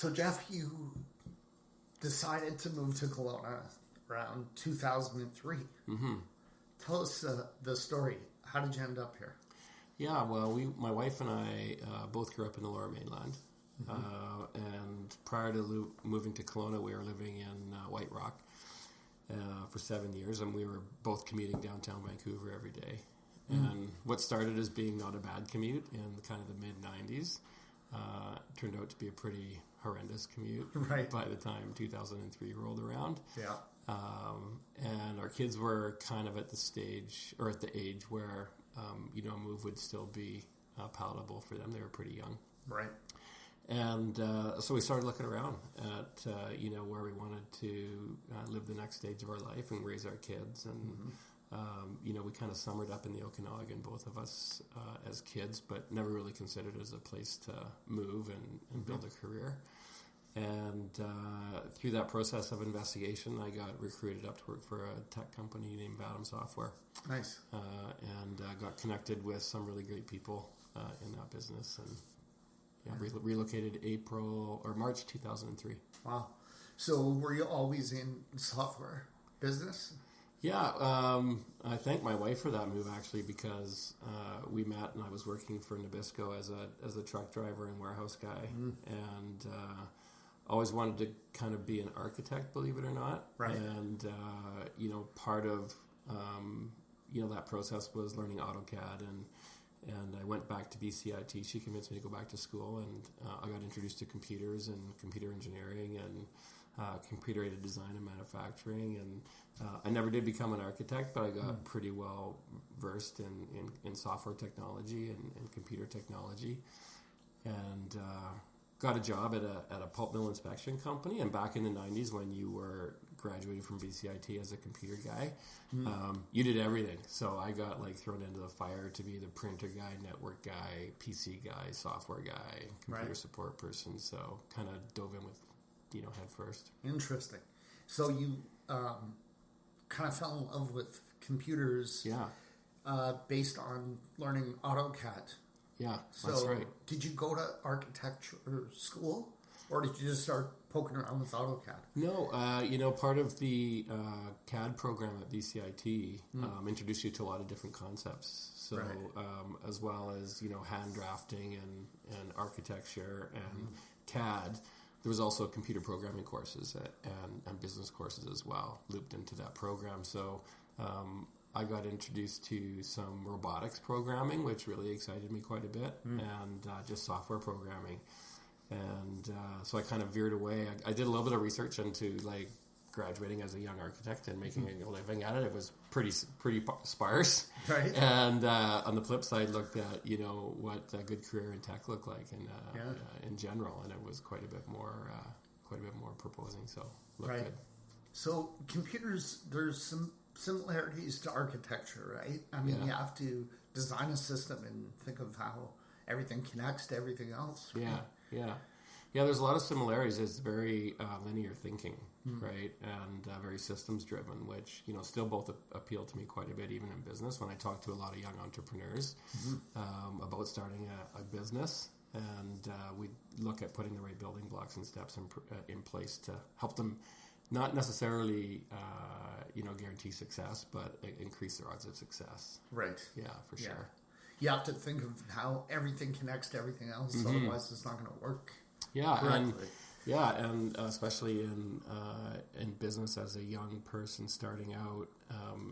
So Jeff, you decided to move to Kelowna around 2003. Mm-hmm. Tell us the story. How did you end up here? Yeah, well, my wife and I both grew up in the Lower Mainland. And prior to moving to Kelowna, we were living in White Rock for 7 years, and we were both commuting downtown Vancouver every day. And what started as being not a bad commute in kind of the mid-90s turned out to be a pretty horrendous commute by the time 2003 rolled around. Yeah. And our kids were kind of at the stage, or at the age where, a move would still be palatable for them. They were pretty young. Right. And so we started looking around at, where we wanted to live the next stage of our life and raise our kids. And, we kind of summered up in the Okanagan, both of us as kids, but never really considered it as a place to move and build a career. And through that process of investigation, I got recruited up to work for a tech company named Vadim Software. Nice. And got connected with some really great people in that business. And relocated March 2003. Wow. So were you always in software business? Yeah. I thank my wife for that move, actually, because we met and I was working for Nabisco as a truck driver and warehouse guy. And always wanted to kind of be an architect, believe it or not. Right. And, part of, that process was learning AutoCAD, and I went back to BCIT. She convinced me to go back to school, and I got introduced to computers and computer engineering and computer-aided design and manufacturing. And I never did become an architect, but I got pretty well versed in software technology and computer technology. And got a job at a pulp mill inspection company. And back in the 90s, when you were graduating from BCIT as a computer guy, you did everything. So I got thrown into the fire to be the printer guy, network guy, PC guy, software guy, computer support person. So kind of dove in with, head first. Interesting. So you kind of fell in love with computers based on learning AutoCAD. Yeah, so that's right. Did you go to architecture school, or did you just start poking around with AutoCAD? No, part of the CAD program at BCIT introduced you to a lot of different concepts. So as well as, hand drafting and architecture and CAD, there was also computer programming courses and business courses as well looped into that program. So I got introduced to some robotics programming, which really excited me quite a bit, and just software programming. And so I kind of veered away. I did a little bit of research into graduating as a young architect and making a living at it. It was pretty sparse. Right. And on the flip side, looked at what a good career in tech looked like in general, and it was quite a bit more proposing. So looked good. So computers, there's some similarities to architecture, right? I mean, you have to design a system and think of how everything connects to everything else. Right? Yeah, there's a lot of similarities. It's very linear thinking, right? And very systems driven, which, still both appeal to me quite a bit, even in business. When I talk to a lot of young entrepreneurs about starting a business, and we look at putting the right building blocks and steps in place to help them not necessarily, guarantee success, but increase their odds of success. Right. Yeah, for sure. You have to think of how everything connects to everything else, otherwise it's not going to work. Yeah, correctly. And especially in business as a young person starting out,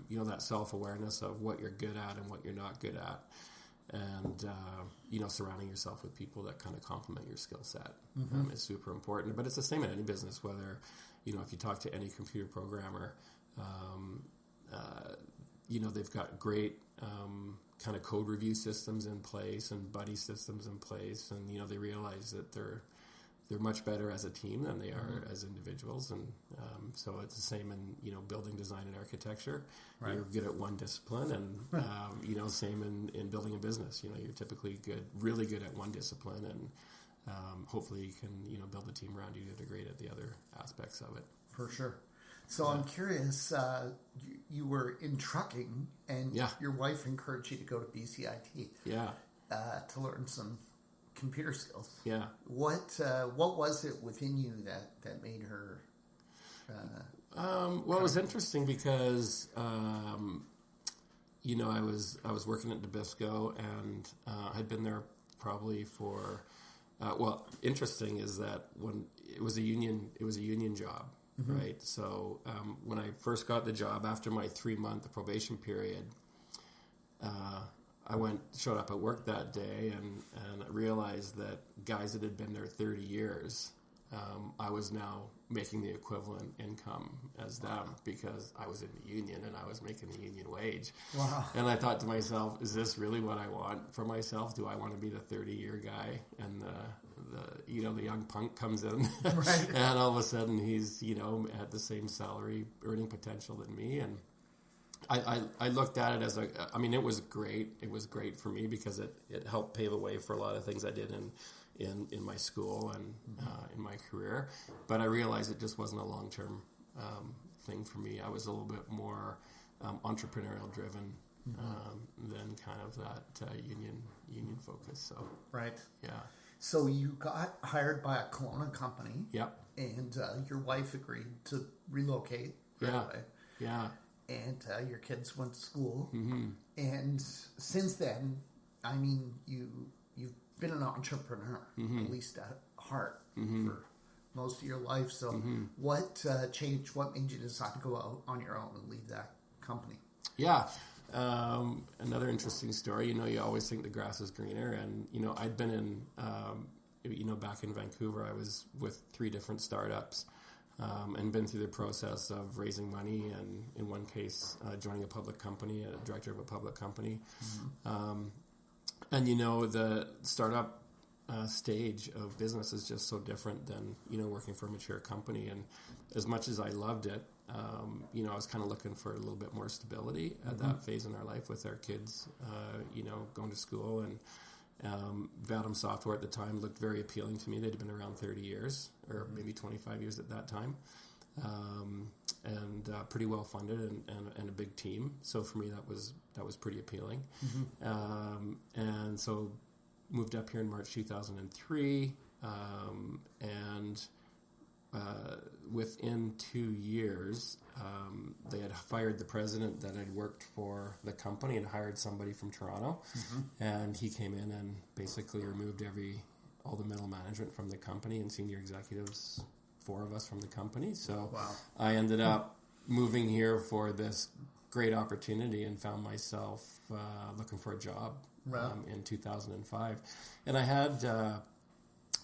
that self-awareness of what you're good at and what you're not good at, and surrounding yourself with people that kind of complement your skill set is super important. But it's the same in any business, whether if you talk to any computer programmer, they've got great kind of code review systems in place and buddy systems in place, and they realize that they're much better as a team than they are as individuals. And so it's the same in building design and architecture. Right. You're good at one discipline, and same in building a business. You're typically really good at one discipline, and hopefully you can build a team around you that are great at the other aspects of it. For sure. So I'm curious, you were in trucking, and your wife encouraged you to go to BCIT to learn some computer skills. Yeah. What was it within you that made her? Well, it was interesting because you know, I was working at Nabisco, and I'd been there probably for. Well, interesting is that when it was a union job, right? So when I first got the job, after my 3-month probation period, I showed up at work that day, and I realized that guys that had been there 30 years, I was now making the equivalent income as them because I was in the union and I was making the union wage. Wow. And I thought to myself, is this really what I want for myself? Do I want to be the 30-year guy and the young punk comes in right. and all of a sudden he's, at the same salary earning potential than me? And I looked at it as it was great. It was great for me because it helped pave the way for a lot of things I did in my school and in my career. But I realized it just wasn't a long-term thing for me. I was a little bit more entrepreneurial driven than kind of that union focus. So right. Yeah. So you got hired by a Kelowna company. Yep. And your wife agreed to relocate. Right yeah. away. Yeah. And your kids went to school. Mm-hmm. And since then, I mean, you've been an entrepreneur, at least at heart, for most of your life. So what changed? What made you decide to go out on your own and leave that company? Yeah. Another interesting story, you always think the grass is greener. And, I'd been in, back in Vancouver, I was with 3 different startups. And been through the process of raising money and, in one case, joining a public company, a director of a public company. And, the startup stage of business is just so different than, working for a mature company. And as much as I loved it, I was kind of looking for a little bit more stability at that phase in our life with our kids, going to school. And Vadim Software at the time looked very appealing to me. They'd been around 30 years, or maybe 25 years at that time, and pretty well funded and a big team. So for me, that was pretty appealing. And so moved up here in March 2003, and within 2 years, they had fired the president that had worked for the company and hired somebody from Toronto. And he came in and basically removed all the middle management from the company and senior executives, 4 of us from the company. So wow. I ended up moving here for this great opportunity and found myself looking for a job in 2005. And I had...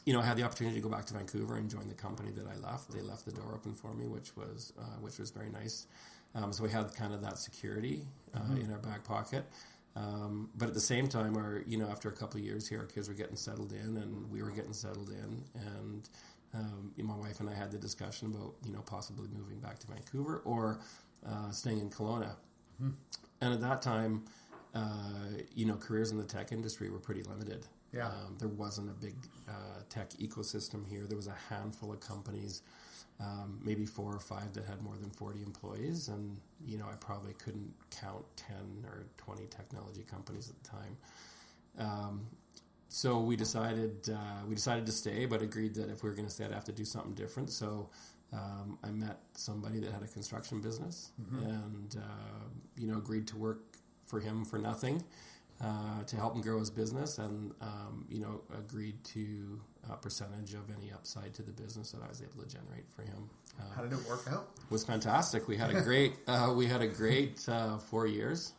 I had the opportunity to go back to Vancouver and join the company that I left. They left the door open for me, which was very nice. So we had kind of that security in our back pocket. But at the same time, after a couple of years here, our kids were getting settled in, and we were getting settled in. And my wife and I had the discussion about possibly moving back to Vancouver or staying in Kelowna. And at that time, careers in the tech industry were pretty limited. Yeah. There wasn't a big tech ecosystem here. There was a handful of companies, maybe 4 or 5 that had more than 40 employees, and I probably couldn't count 10 or 20 technology companies at the time. So we decided to stay, but agreed that if we were going to stay, I'd have to do something different. So I met somebody that had a construction business, and agreed to work for him for nothing. To help him grow his business, and agreed to a percentage of any upside to the business that I was able to generate for him. How did it work out? It was fantastic. We had a great 4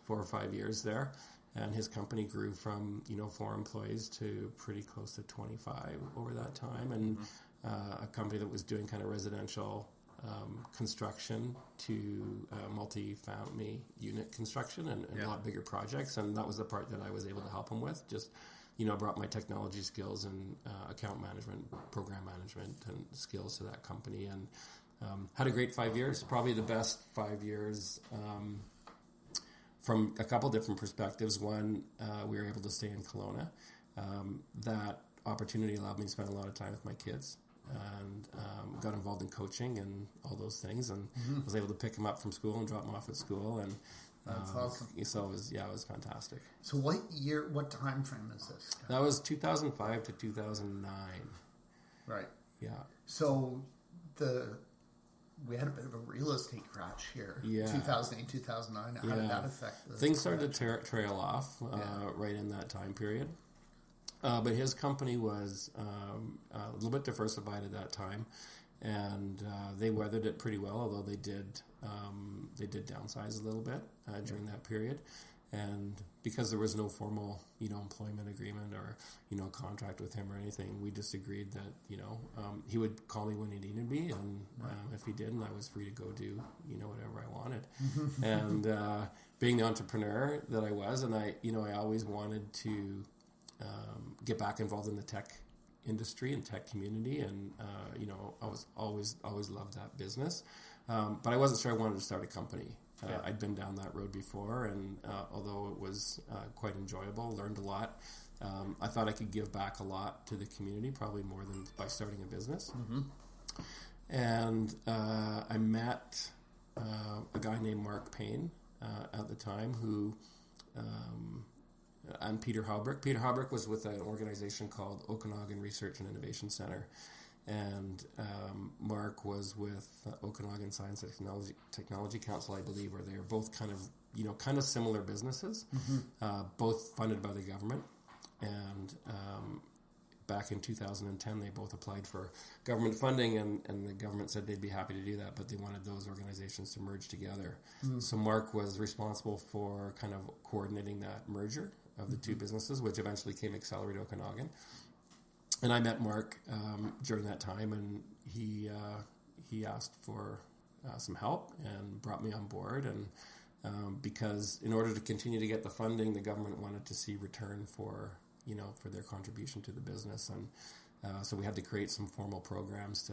or 5 years there, and his company grew from 4 employees to pretty close to 25 over that time, and a company that was doing kind of residential construction to multi-family unit construction and a lot bigger projects, and that was the part that I was able to help him with. Just brought my technology skills and account management, program management, and skills to that company, and had a great 5 years. Probably the best 5 years from a couple different perspectives. One, we were able to stay in Kelowna. That opportunity allowed me to spend a lot of time with my kids, and got involved in coaching and all those things, and was able to pick them up from school and drop them off at school, and That's awesome. So it was fantastic. So what time frame is this? That was 2005 to 2009. Right. Yeah. So we had a bit of a real estate crash here. Yeah. 2008, 2009. How did that affect things started to trail off right in that time period. But his company was a little bit diversified at that time, and they weathered it pretty well. Although they did downsize a little bit during that period, and because there was no formal employment agreement or contract with him or anything, we just agreed that he would call me when he needed me, and if he didn't, I was free to go do whatever I wanted. And being the entrepreneur that I was, and I always wanted to get back involved in the tech industry and tech community, and I was always loved that business, but I wasn't sure I wanted to start a company. I'd been down that road before, and although it was quite enjoyable, learned a lot, I thought I could give back a lot to the community, probably more than by starting a business. And I met a guy named Mark Payne at the time, who and Peter Halbrick. Peter Halbrick was with an organization called Okanagan Research and Innovation Center, and Mark was with Okanagan Science and Technology Council, I believe, where they were both kind of similar businesses, both funded by the government. And back in 2010, they both applied for government funding, and the government said they'd be happy to do that, but they wanted those organizations to merge together. So Mark was responsible for kind of coordinating that merger of the two businesses, which eventually came Accelerate Okanagan. And I met Mark during that time, and he asked for some help and brought me on board. And because in order to continue to get the funding, the government wanted to see return for their contribution to the business, and so we had to create some formal programs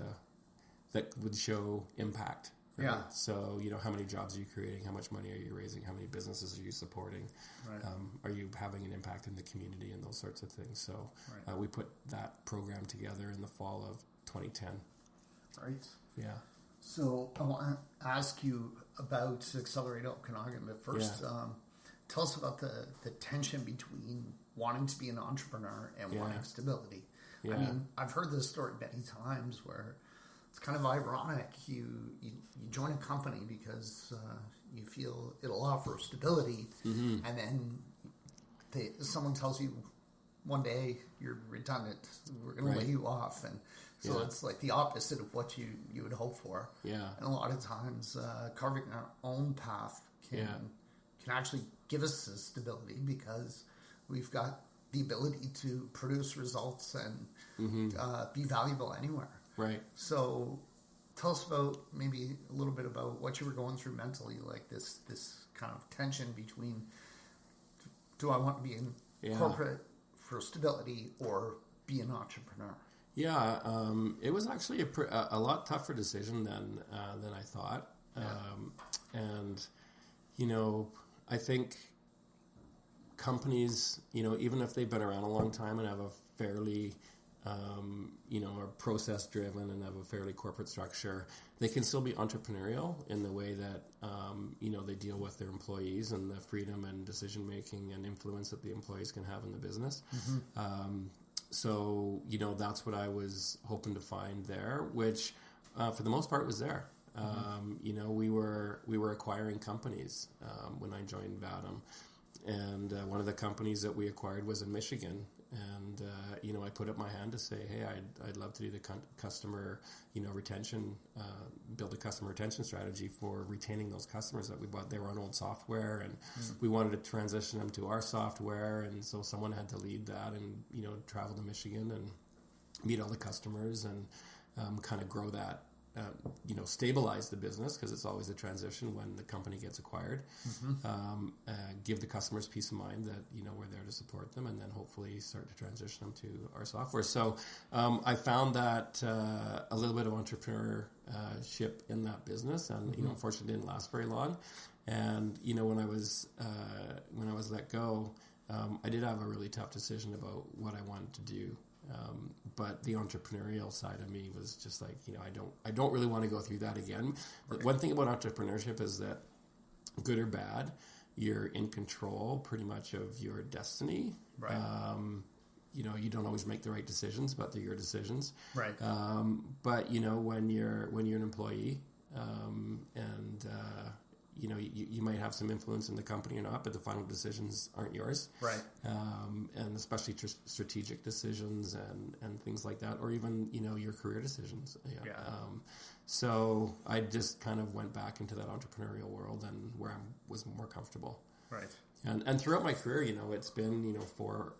that would show impact. Right? Yeah. So, how many jobs are you creating? How much money are you raising? How many businesses are you supporting? Right. Are you having an impact in the community and those sorts of things? So we put that program together in the fall of 2010. Right. Yeah. So I want to ask you about Accelerate Okanagan, but first, tell us about the tension between wanting to be an entrepreneur and wanting stability. Yeah. I mean, I've heard this story many times where it's kind of ironic. You join a company because you feel it'll offer stability, and then someone tells you one day you're redundant. We're going to lay you off, and so it's like the opposite of what you would hope for. Yeah, and a lot of times carving our own path can actually give us the stability because we've got the ability to produce results and be valuable anywhere. Right. So tell us about maybe a little bit about what you were going through mentally, like this kind of tension between, do I want to be in corporate for stability or be an entrepreneur? Yeah, it was actually a lot tougher decision than I thought. And, I think companies, even if they've been around a long time and have a fairly are process driven and have a fairly corporate structure, they can still be entrepreneurial in the way that they deal with their employees and the freedom and decision making and influence that the employees can have in the business. So that's what I was hoping to find there, which for the most part was there. We were acquiring companies when I joined Vadim, and one of the companies that we acquired was in Michigan. And, I put up my hand to say, hey, I'd love to do the customer, retention, build a customer retention strategy for retaining those customers that we bought. They were on old software, and we wanted to transition them to our software. And so someone had to lead that and, travel to Michigan and meet all the customers and kind of grow that. Stabilize the business, because it's always a transition when the company gets acquired. Give the customers peace of mind that we're there to support them, and then hopefully start to transition them to our software. So I found that a little bit of entrepreneurship in that business, and unfortunately didn't last very long. And when I was let go, I did have a really tough decision about what I wanted to do. But the entrepreneurial side of me was just like, I don't really want to go through that again. Right. One thing about entrepreneurship is that, good or bad, you're in control pretty much of your destiny. Right. You don't always make the right decisions, but they're your decisions. Right. But when you're an employee, and you might have some influence in the company or not, but the final decisions aren't yours. Right. And especially strategic decisions and things like that, or even your career decisions. Yeah. So I just kind of went back into that entrepreneurial world and where I was more comfortable. Right. And throughout my career, it's been 4,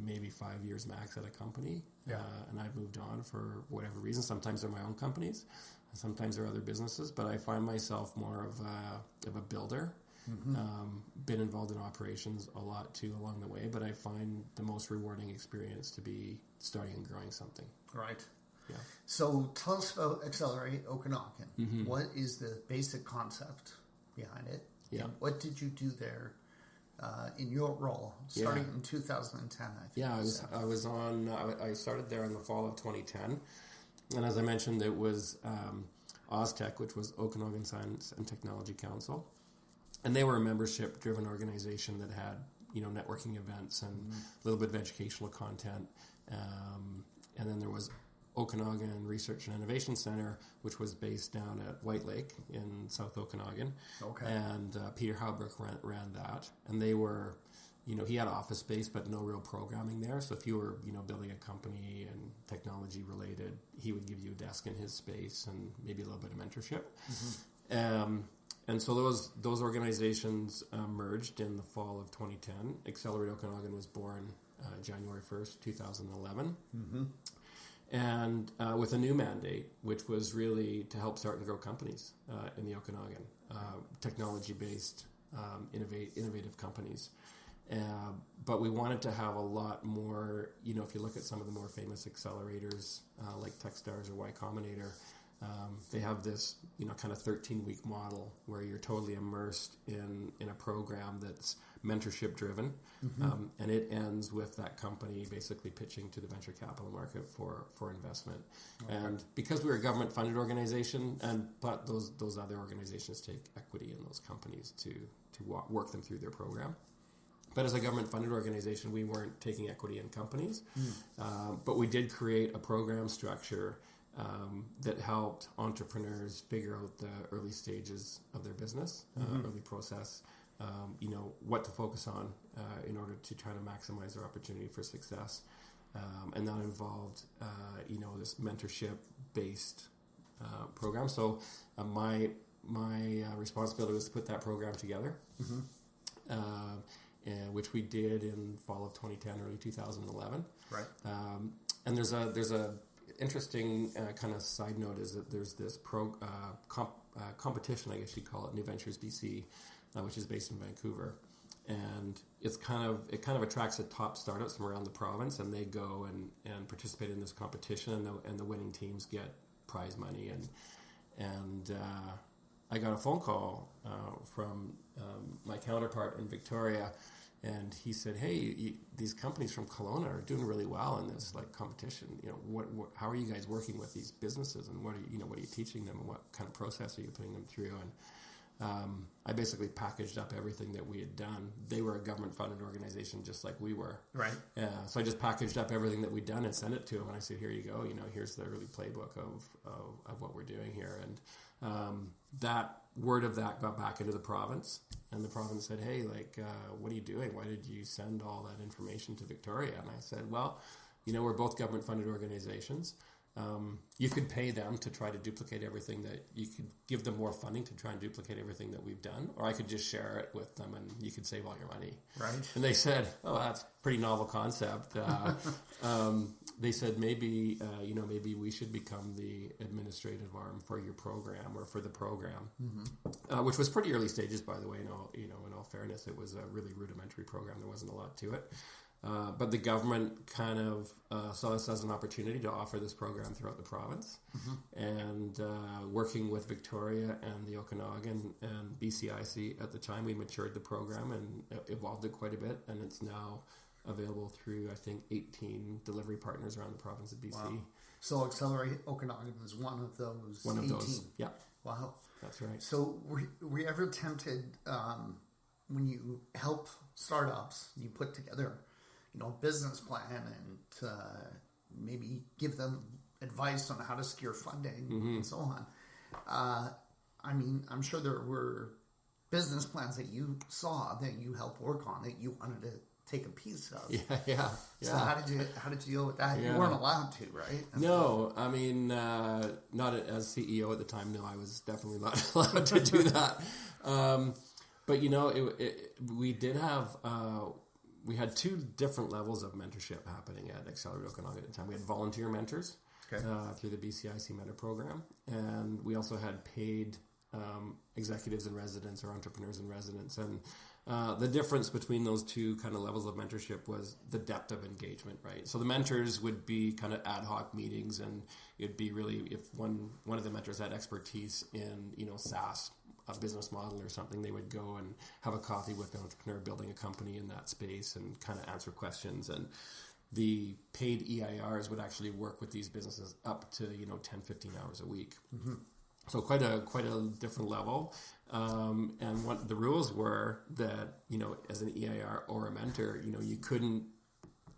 maybe 5 years max at a company. Yeah. And I've moved on for whatever reason. Sometimes they're my own companies, sometimes they're other businesses. But I find myself more of a builder. Mm-hmm. Been involved in operations a lot too along the way. But I find the most rewarding experience to be starting and growing something. Right. Yeah. So tell us about Accelerate Okanagan. Mm-hmm. What is the basic concept behind it? Yeah. And what did you do there in your role starting in 2010? I think. Yeah, I started there in the fall of 2010, and as I mentioned, it was OzTech, which was Okanagan Science and Technology Council, and they were a membership-driven organization that had networking events and a little bit of educational content, and then there was Okanagan Research and Innovation Center, which was based down at White Lake in South Okanagan. Okay. And Peter Halbrook ran that. And they were, he had office space, but no real programming there. So if you were, building a company and technology related, he would give you a desk in his space and maybe a little bit of mentorship. Mm-hmm. And so those organizations merged in the fall of 2010. Accelerate Okanagan was born January 1st, 2011. Mm-hmm. And with a new mandate, which was really to help start and grow companies in the Okanagan, technology-based, innovative companies. But we wanted to have a lot more, if you look at some of the more famous accelerators like Techstars or Y Combinator, they have this, kind of 13-week model where you're totally immersed in a program that's mentorship-driven, mm-hmm. And it ends with that company basically pitching to the venture capital market for investment. Okay. And because we're a government-funded organization, but those other organizations take equity in those companies to work them through their program. But as a government-funded organization, we weren't taking equity in companies, but we did create a program structure that helped entrepreneurs figure out the early stages of their business, early process, what to focus on in order to try to maximize their opportunity for success. And that involved, this mentorship-based program. So my responsibility was to put that program together, which we did in fall of 2010, early 2011. Right. And there's a interesting kind of side note is that there's this competition, I guess you'd call it, New Ventures BC, which is based in Vancouver, and it kind of attracts the top startups from around the province, and they go and participate in this competition, and the winning teams get prize money, and I got a phone call from my counterpart in Victoria. And he said, "Hey, these companies from Kelowna are doing really well in this competition. How are you guys working with these businesses, and what are you teaching them, and what kind of process are you putting them through?" And I basically packaged up everything that we had done. They were a government-funded organization, just like we were. Right. So I just packaged up everything that we'd done and sent it to them. And I said, "Here you go. Here's the early playbook of what we're doing here." And that word of that got back into the province, and the province said, "Hey, what are you doing? Why did you send all that information to Victoria?" And I said, "Well, we're both government-funded organizations. You could pay them to try to duplicate everything that you could give them more funding to try and duplicate everything that we've done, or I could just share it with them and you could save all your money." Right. And they said, "Oh, that's a pretty novel concept." They said maybe we should become the administrative arm for your program or for the program, which was pretty early stages, by the way. In all fairness, it was a really rudimentary program. There wasn't a lot to it. But the government kind of saw this as an opportunity to offer this program throughout the province. And working with Victoria and the Okanagan and BCIC at the time, we matured the program and evolved it quite a bit. And it's now available through, I think, 18 delivery partners around the province of BC. Wow. So Accelerate Okanagan is one of those 18. One of those, yeah. Wow. That's right. So were you ever tempted... when you help startups, you put together, a business plan and maybe give them advice on how to secure funding and so on. I'm sure there were business plans that you saw that you helped work on that you wanted to take a piece of. Yeah. So how did you deal with that? Yeah. You weren't allowed to, right? No, not as CEO at the time. No, I was definitely not allowed to do that. But we did have we had two different levels of mentorship happening at Accelerate Okanagan at the time. We had volunteer mentors through the BCIC mentor program, and we also had paid executives in residence or entrepreneurs in residence. And the difference between those two kind of levels of mentorship was the depth of engagement, right? So the mentors would be kind of ad hoc meetings, and it'd be really, if one of the mentors had expertise in, SaaS, a business model or something, they would go and have a coffee with an entrepreneur building a company in that space and kind of answer questions. And the paid EIRs would actually work with these businesses up to, 10, 15 hours a week. Mm-hmm. So quite a different level. And what the rules were that, as an EIR or a mentor, you couldn't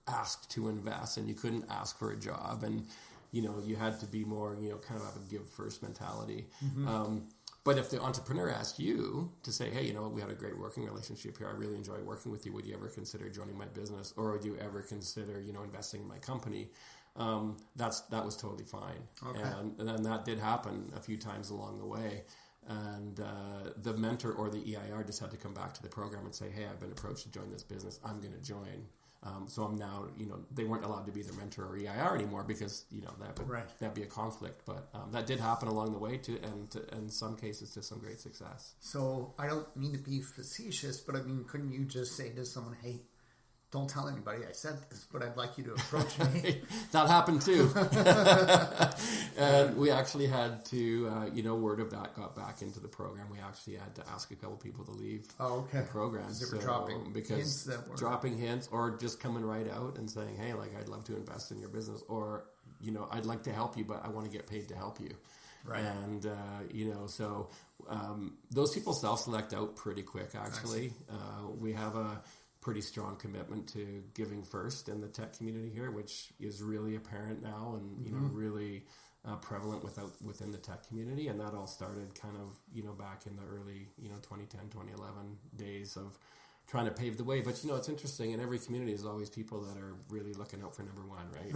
ask to invest and you couldn't ask for a job. And, you had to be more, kind of have a give first mentality. Mm-hmm. But if the entrepreneur asked you to say, hey, we had a great working relationship here. I really enjoy working with you. Would you ever consider joining my business? Or would you ever consider, investing in my company? That was totally fine. Okay. And then that did happen a few times along the way. And the mentor or the EIR just had to come back to the program and say, hey, I've been approached to join this business. I'm going to join. So I'm now, they weren't allowed to be their mentor or EIR anymore because, that'd be a conflict. But that did happen along the way and in some cases to some great success. So I don't mean to be facetious, but couldn't you just say to someone, hey, don't tell anybody I said this, but I'd like you to approach me. That happened too. And we actually had to, word of that got back into the program. We actually had to ask a couple people to leave the program. Dropping hints or just coming right out and saying, hey, I'd love to invest in your business, or, I'd like to help you, but I want to get paid to help you. Right. And, so those people self-select out pretty quick, actually. We have a pretty strong commitment to giving first in the tech community here, which is really apparent now and really prevalent within the tech community. And that all started kind of back in the early 2010 2011 days of trying to pave the way. But it's interesting, in every community there's always people that are really looking out for number one, right?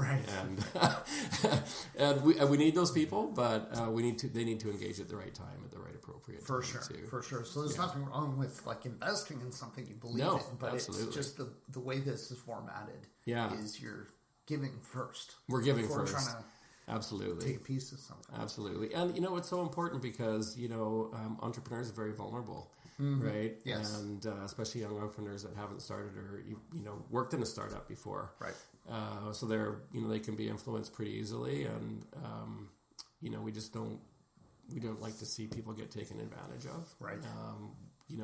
And we need those people, but they need to engage at the right time, at the right appropriate time. For sure. So there's nothing wrong with investing in something you believe in, but absolutely. It's just the way this is formatted is you're giving first. We're giving first. Trying to absolutely take a piece of something. Absolutely. And it's so important because entrepreneurs are very vulnerable. Mm-hmm. Right. Yes. And especially young entrepreneurs that haven't started or worked in a startup before. Right. So they're they can be influenced pretty easily, and we don't like to see people get taken advantage of. Right.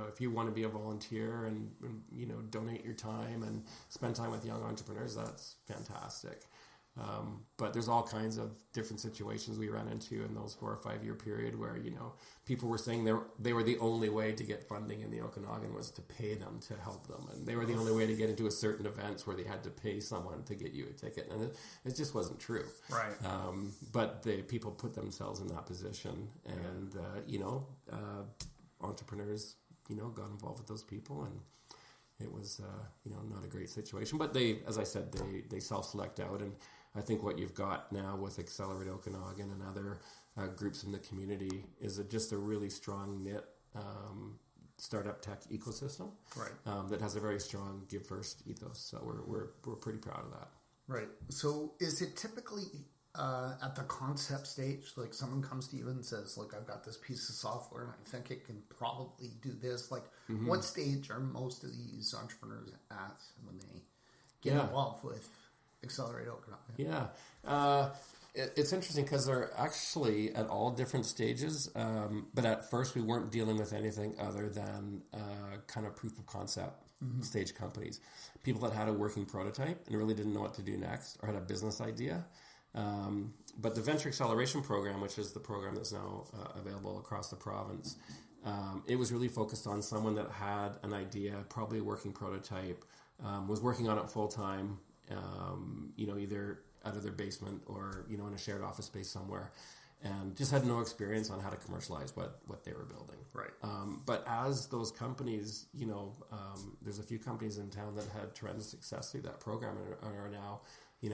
If you want to be a volunteer and donate your time and spend time with young entrepreneurs, that's fantastic. But there's all kinds of different situations we ran into in those 4 or 5 year period where, people were saying they were the only way to get funding in the Okanagan was to pay them to help them. And they were the only way to get into a certain events where they had to pay someone to get you a ticket. And it just wasn't true. Right. But the people put themselves in that position and, entrepreneurs, got involved with those people, and it was, not a great situation. But they, as I said, they self-select out. And I think what you've got now with Accelerate Okanagan and other groups in the community is just a really strong knit startup tech ecosystem, right? That has a very strong give first ethos. So we're pretty proud of that. Right. So is it typically at the concept stage, like someone comes to you and says, "Look, I've got this piece of software and I think it can probably do this." Like, what stage are most of these entrepreneurs at when they get involved with Accelerate Okanagan? Yeah. It's interesting because they're actually at all different stages. But at first we weren't dealing with anything other than kind of proof of concept stage companies. People that had a working prototype and really didn't know what to do next or had a business idea. But the Venture Acceleration Program, which is the program that's now available across the province, It was really focused on someone that had an idea, probably a working prototype, was working on it full time, either out of their basement or, in a shared office space somewhere, and just had no experience on how to commercialize what they were building. Right. But as those companies, there's a few companies in town that had tremendous success through that program and are now,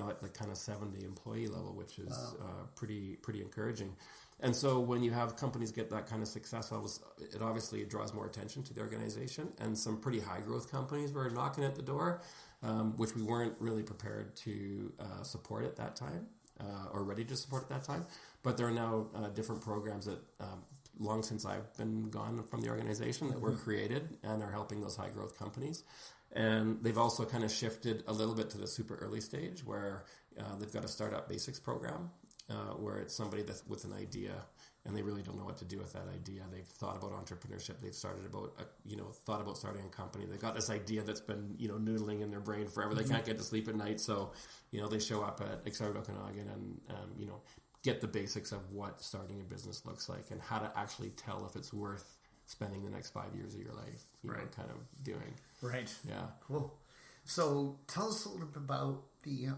at the kind of 70 employee level, which is pretty encouraging. And so when you have companies get that kind of success, it obviously draws more attention to the organization, and some pretty high growth companies were knocking at the door, which we weren't really prepared to support at that time, or ready to support at that time. But there are now different programs that long since I've been gone from the organization that were created and are helping those high growth companies. And they've also kind of shifted a little bit to the super early stage where they've got a startup basics program. Where it's somebody that's with an idea and they really don't know what to do with that idea. They've thought about entrepreneurship. They've thought about starting a company. They've got this idea that's been, noodling in their brain forever. They can't get to sleep at night. So, they show up at Okanagan and get the basics of what starting a business looks like and how to actually tell if it's worth spending the next 5 years of your life, kind of doing. Right. Yeah. Cool. So tell us a little bit about the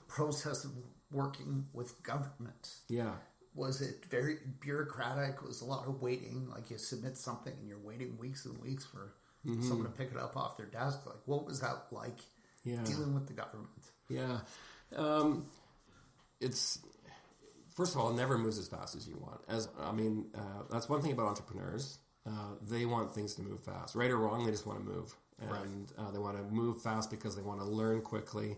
process of working with government. Yeah. Was it very bureaucratic? Was a lot of waiting? Like you submit something and you're waiting weeks and weeks for someone to pick it up off their desk? Like what was that like dealing with the government? Yeah. It's, first of all, it never moves as fast as you want. That's one thing about entrepreneurs. They want things to move fast. Right or wrong, they just want to move. And they want to move fast because they want to learn quickly.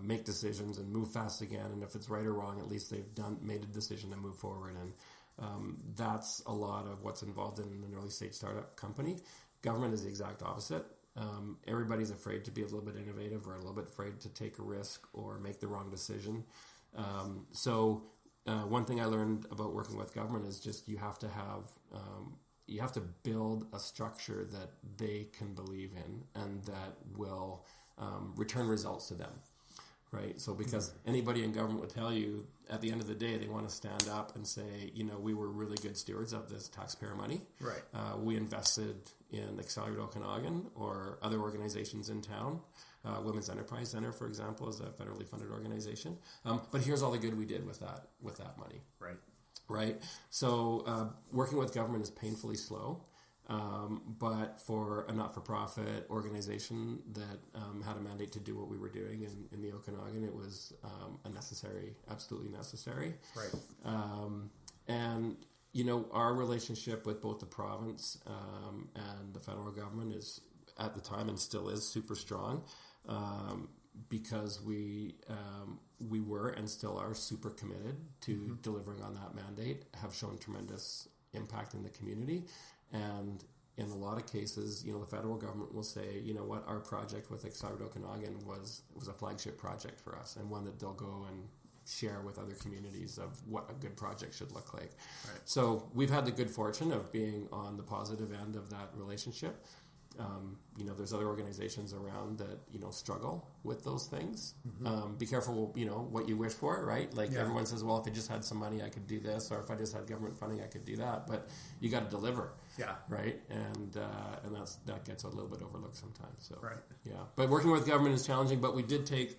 Make decisions and move fast again, and if it's right or wrong, at least they've made a decision to move forward, and that's a lot of what's involved in an early stage startup company. Government is the exact opposite. Everybody's afraid to be a little bit innovative or a little bit afraid to take a risk or make the wrong decision. So one thing I learned about working with government is just you have to build a structure that they can believe in and that will return results to them. Right. So because anybody in government would tell you at the end of the day, they want to stand up and say, we were really good stewards of this taxpayer money. Right. We invested in Accelerate Okanagan or other organizations in town. Women's Enterprise Center, for example, is a federally funded organization. But here's all the good we did with that money. Right. Right. So working with government is painfully slow. But for a not-for-profit organization that had a mandate to do what we were doing in the Okanagan, it was absolutely necessary. Right. And, our relationship with both the province and the federal government is, at the time and still is, super strong because we were and still are super committed to delivering on that mandate, have shown tremendous impact in the community. And in a lot of cases, the federal government will say, our project with Accelerate Okanagan was a flagship project for us and one that they'll go and share with other communities of what a good project should look like. Right. So we've had the good fortune of being on the positive end of that relationship. There's other organizations around that, struggle with those things. Be careful, what you wish for, right? Like everyone says, well, if I just had some money, I could do this, or if I just had government funding, I could do that. But you got to deliver. Yeah. Right. And that gets a little bit overlooked sometimes. So, right. Yeah. But working with government is challenging, but we did take,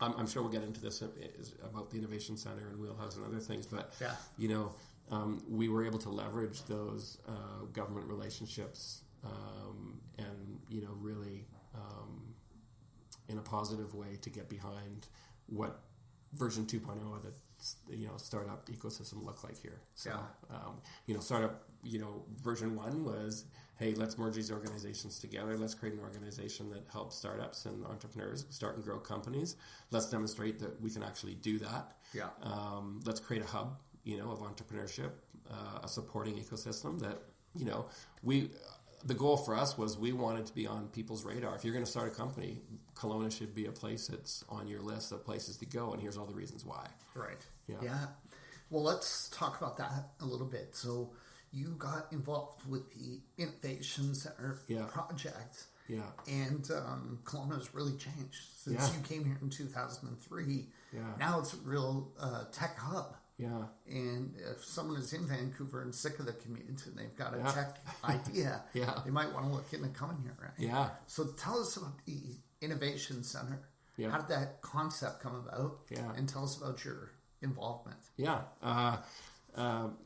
I'm sure we'll get into this about the Innovation Center and Wheelhouse and other things, but, we were able to leverage those government relationships and really in a positive way to get behind what version 2.0 of the startup ecosystem look like here. So startup version 1 was, hey, let's merge these organizations together. Let's create an organization that helps startups and entrepreneurs start and grow companies. Let's demonstrate that we can actually do that. Let's create a hub of entrepreneurship, a supporting ecosystem that the goal for us was we wanted to be on people's radar. If you're going to start a company, Kelowna should be a place that's on your list of places to go, and here's all the reasons why. Right. Yeah. Well, let's talk about that a little bit. So you got involved with the Innovation Center project. Yeah. And Kelowna has really changed since you came here in 2003. Yeah. Now it's a real tech hub. Yeah. And if someone is in Vancouver and sick of the commute and they've got a tech idea, they might want to look into coming here, right? Yeah. So tell us about the Innovation Center. Yeah. How did that concept come about? Yeah. And tell us about your involvement. Yeah.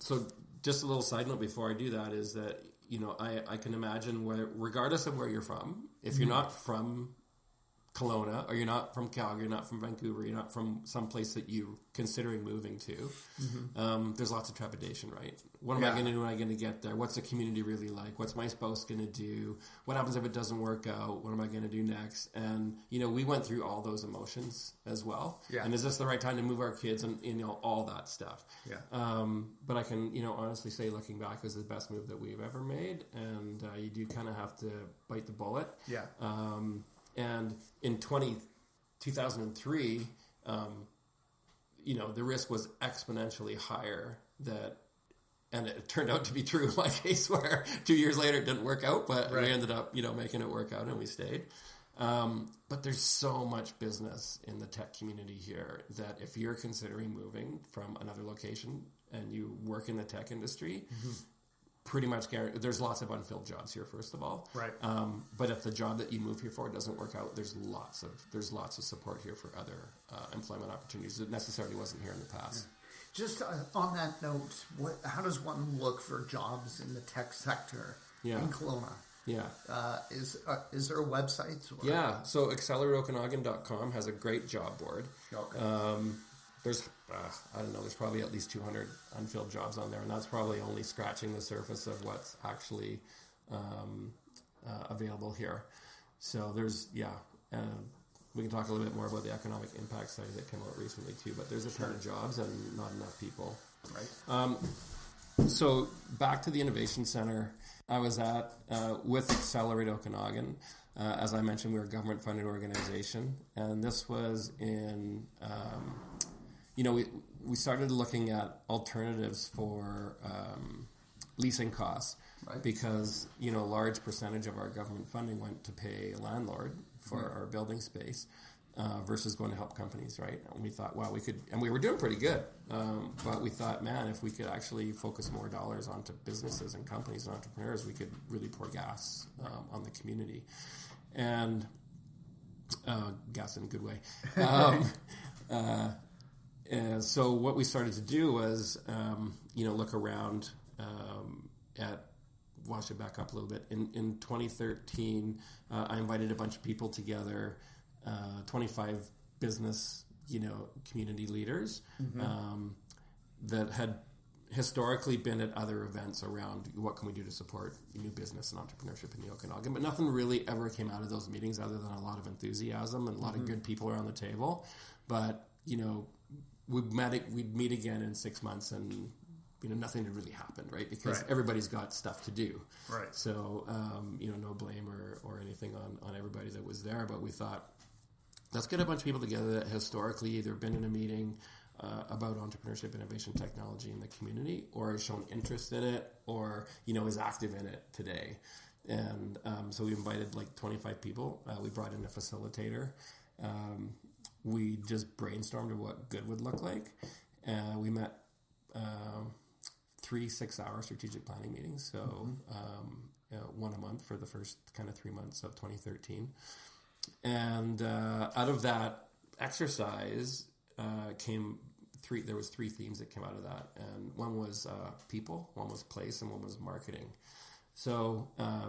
So just a little side note before I do that is that, I can imagine regardless of where you're from, if you're not from Kelowna, or you're not from Calgary, you're not from Vancouver, you're not from some place that you're considering moving to, there's lots of trepidation, right? What am I going to do when I'm going to get there? What's the community really like? What's my spouse going to do? What happens if it doesn't work out? What am I going to do next? And, we went through all those emotions as well. Yeah. And is this the right time to move our kids and, all that stuff? Yeah. But I can, honestly say looking back, it was the best move that we've ever made. And you do kind of have to bite the bullet. Yeah. And in 2003, the risk was exponentially higher and it turned out to be true in my case where 2 years later it didn't work out, but we ended up, making it work out and we stayed. But there's so much business in the tech community here that if you're considering moving from another location and you work in the tech industry, pretty much guaranteed. There's lots of unfilled jobs here, first of all. Right. But if the job that you move here for doesn't work out, there's lots of support here for other employment opportunities that necessarily wasn't here in the past. Just on that note, how does one look for jobs in the tech sector in Kelowna? Yeah. Is there a website? Yeah. So accelerateokanagan.com has a great job board. Okay. There's, there's probably at least 200 unfilled jobs on there, and that's probably only scratching the surface of what's actually available here. So there's, we can talk a little bit more about the economic impact study that came out recently too, but there's a ton of jobs and not enough people. Right. So back to the Innovation Center, I was at, with Accelerate Okanagan. As I mentioned, we're a government-funded organization, and this was in... we started looking at alternatives for leasing costs because, a large percentage of our government funding went to pay a landlord for our building space versus going to help companies, right? And we thought, wow, we could, and we were doing pretty good, but we thought, man, if we could actually focus more dollars onto businesses and companies and entrepreneurs, we could really pour gas on the community. And gas in a good way. And so what we started to do was, look around at, I should back up a little bit. In 2013, I invited a bunch of people together, 25 business, community leaders that had historically been at other events around what can we do to support new business and entrepreneurship in the Okanagan. But nothing really ever came out of those meetings other than a lot of enthusiasm and a lot of good people around the table. But, we'd meet again in 6 months and, nothing had really happened, right? Because everybody's got stuff to do. Right. So, no blame or anything on everybody that was there. But we thought, let's get a bunch of people together that historically either been in a meeting about entrepreneurship, innovation, technology in the community, or has shown interest in it, or, is active in it today. And so we invited like 25 people. We brought in a facilitator. We just brainstormed what good would look like. We met 3 6-hour strategic planning meetings, so one a month for the first kind of 3 months of 2013. And out of that exercise there was 3 themes that came out of that, and one was people, one was place, and one was marketing. So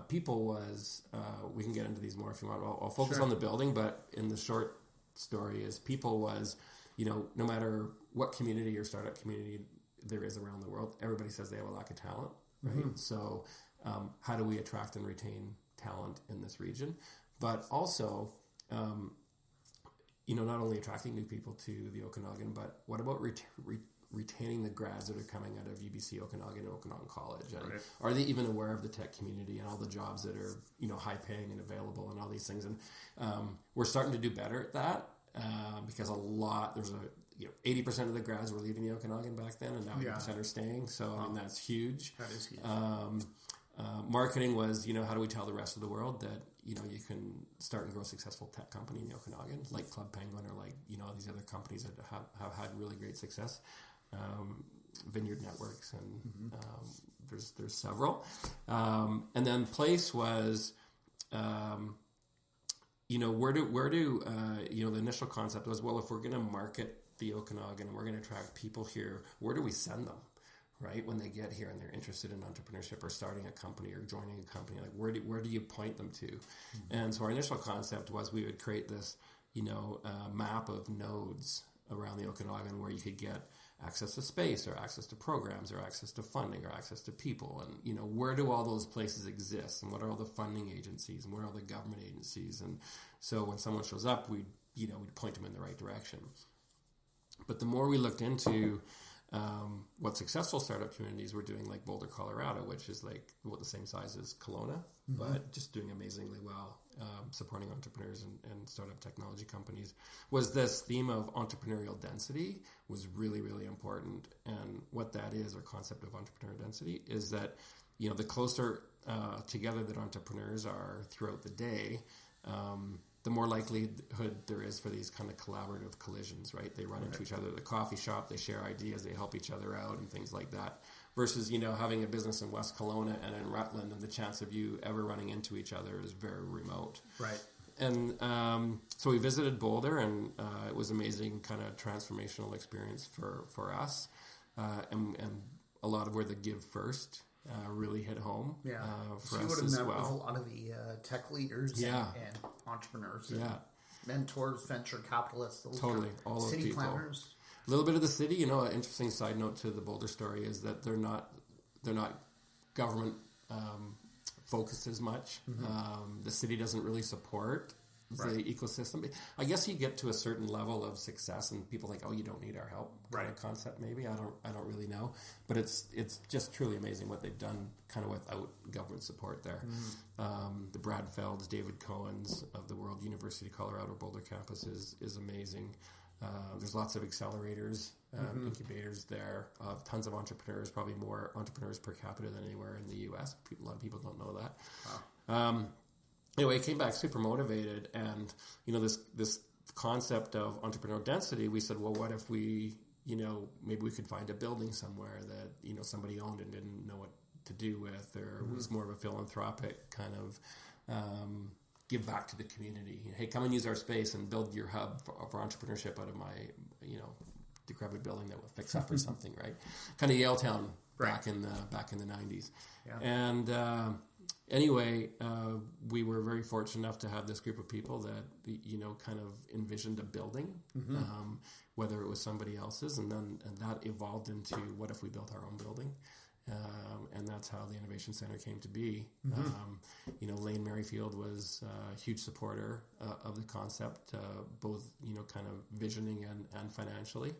people was, we can get into these more if you want. I'll focus on the building, but in the short story is people was, no matter what community or startup community there is around the world, everybody says they have a lack of talent, right? So how do we attract and retain talent in this region? But also, not only attracting new people to the Okanagan, but what about retaining the grads that are coming out of UBC Okanagan and Okanagan College? And are they even aware of the tech community and all the jobs that are, high paying and available and all these things? And we're starting to do better at that because there's 80% of the grads were leaving the Okanagan back then, and now 80% are staying. So, that's huge. That is huge. Marketing was, how do we tell the rest of the world that, you can start and grow a successful tech company in the Okanagan, like Club Penguin or like, all these other companies that have had really great success. vineyard networks, and there's several. And then place was, where do the initial concept was, well, if we're going to market the Okanagan and we're going to attract people here, where do we send them? Right, when they get here and they're interested in entrepreneurship or starting a company or joining a company, like where do you point them to? And so our initial concept was we would create this, map of nodes around the Okanagan where you could get access to space or access to programs or access to funding or access to people, and where do all those places exist, and what are all the funding agencies, and what are all the government agencies, and so when someone shows up, we'd point them in the right direction. But the more we looked into what successful startup communities were doing, like Boulder, Colorado, which is like the same size as Kelowna, but just doing amazingly well, supporting entrepreneurs and startup technology companies, was this theme of entrepreneurial density was really, really important. And what that is, or concept of entrepreneurial density, is that, the closer together that entrepreneurs are throughout the day, the more likelihood there is for these kind of collaborative collisions, right? They run into each other at the coffee shop, they share ideas, they help each other out and things like that. Versus, having a business in West Kelowna and in Rutland, and the chance of you ever running into each other is very remote. Right. And so we visited Boulder, and it was amazing, kind of transformational experience for us. And a lot of where the give first really hit home for so you us would have as met well. with a lot of the tech leaders and entrepreneurs and mentors, venture capitalists, those totally, all those city people. planners. A little bit of the city, an interesting side note to the Boulder story is that they're not government focused as much. The city doesn't really support the ecosystem. I guess you get to a certain level of success and people like, oh, you don't need our help kind of concept maybe. I don't really know. But it's just truly amazing what they've done kind of without government support there. The Brad Felds, David Cohen's of the World University of Colorado Boulder campus is amazing. There's lots of accelerators, incubators there, tons of entrepreneurs, probably more entrepreneurs per capita than anywhere in the U.S. A lot of people don't know that. Wow. Anyway, I came back super motivated, and this concept of entrepreneurial density, we said, well, what if we, maybe we could find a building somewhere that somebody owned and didn't know what to do with, or was more of a philanthropic kind of give back to the community. Hey, come and use our space and build your hub for entrepreneurship out of my decrepit building that will fix up or something, right? Kind of Yaletown back in the 90s, and. Anyway, we were very fortunate enough to have this group of people that, kind of envisioned a building, whether it was somebody else's, and that evolved into what if we built our own building? And that's how the Innovation Center came to be. Lane Merrifield was a huge supporter of the concept, both, kind of visioning and financially.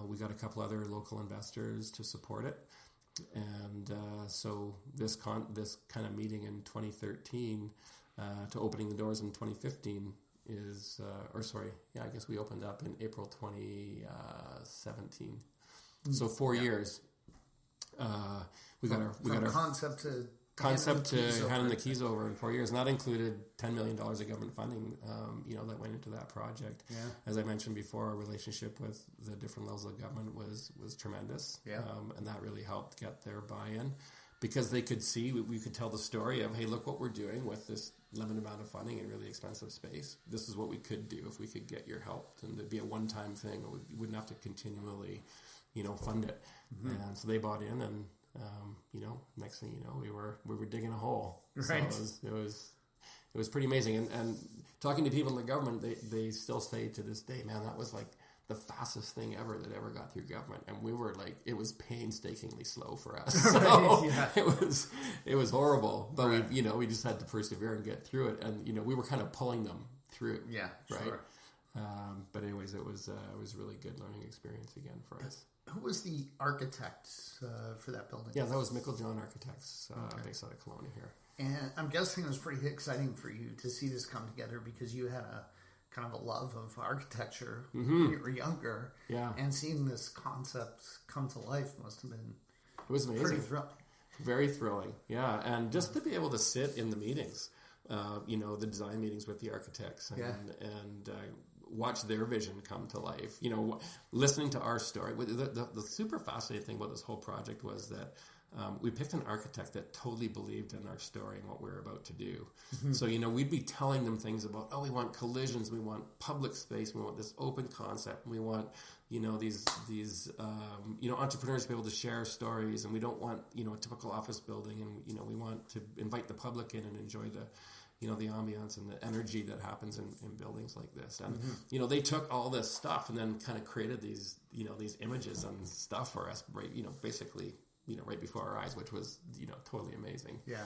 We got a couple other local investors to support it. And so this kind of meeting in 2013 to opening the doors in 2015 is, I guess we opened up in April 2017. So 4 years. We got our concept to handing the keys over in 4 years, and that included $10 million of government funding, that went into that project. Yeah. As I mentioned before, our relationship with the different levels of government was tremendous, and that really helped get their buy-in, because they could see, we could tell the story of, hey, look what we're doing with this limited amount of funding and really expensive space. This is what we could do if we could get your help, and it'd be a one-time thing. We wouldn't have to continually, fund it. And so they bought in, and next thing you know, we were digging a hole. Right. So it was pretty amazing. And talking to people in the government, they still say to this day, man, that was like the fastest thing ever that ever got through government. And we were like, it was painstakingly slow for us. So it was horrible, but we just had to persevere and get through it. And, we were kind of pulling them through. Yeah. Right. Sure. But anyways, it was a really good learning experience again for us. Who was the architect for that building? Yeah, that was Mickle-John Architects, based out of Kelowna here. And I'm guessing it was pretty exciting for you to see this come together, because you had a kind of a love of architecture when you were younger. Yeah. And seeing this concept come to life must have been pretty thrilling. Very thrilling, yeah. And just to be able to sit in the meetings, the design meetings with the architects, and watch their vision come to life. Listening to our story. The super fascinating thing about this whole project was that we picked an architect that totally believed in our story and what we were about to do. Mm-hmm. So, we'd be telling them things about, we want collisions, we want public space, we want this open concept, we want, these entrepreneurs to be able to share stories, and we don't want, a typical office building, and, we want to invite the public in and enjoy the ambiance and the energy that happens in buildings like this. And, mm-hmm. They took all this stuff and then kind of created these images and stuff for us, right, basically, right before our eyes, which was, totally amazing. Yeah.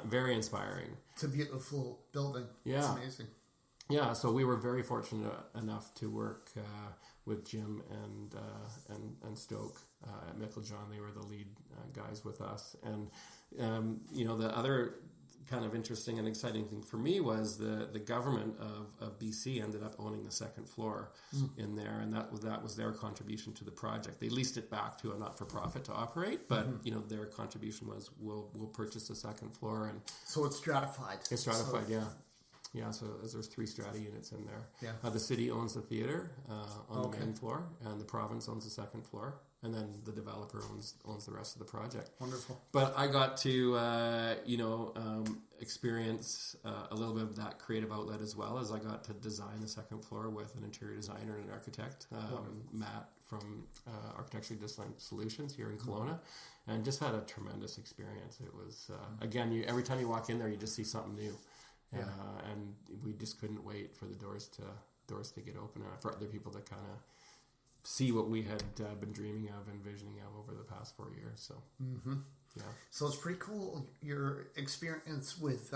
Very inspiring. It's a beautiful building. Yeah. It's amazing. Yeah, so we were very fortunate enough to work with Jim and Stoke at Meiklejohn. They were the lead guys with us. And, the other kind of interesting and exciting thing for me was the government of BC ended up owning the second floor in there, and that was their contribution to the project. They leased it back to a not-for-profit to operate, but their contribution was we'll purchase the second floor. And so it's stratified. It's stratified, yeah. So there's 3 strata units in there. Yeah. The city owns the theater on the main floor, and the province owns the second floor, and then the developer owns the rest of the project. Wonderful. But I got to experience a little bit of that creative outlet, as well as I got to design the second floor with an interior designer and an architect, Matt from Architecturally Design Solutions here in Kelowna, and just had a tremendous experience. It was again, every time you walk in there, you just see something new. Yeah. And we just couldn't wait for the doors to get open, for other people to kind of see what we had been dreaming of, envisioning of over the past 4 years. So, yeah. So it's pretty cool, your experience with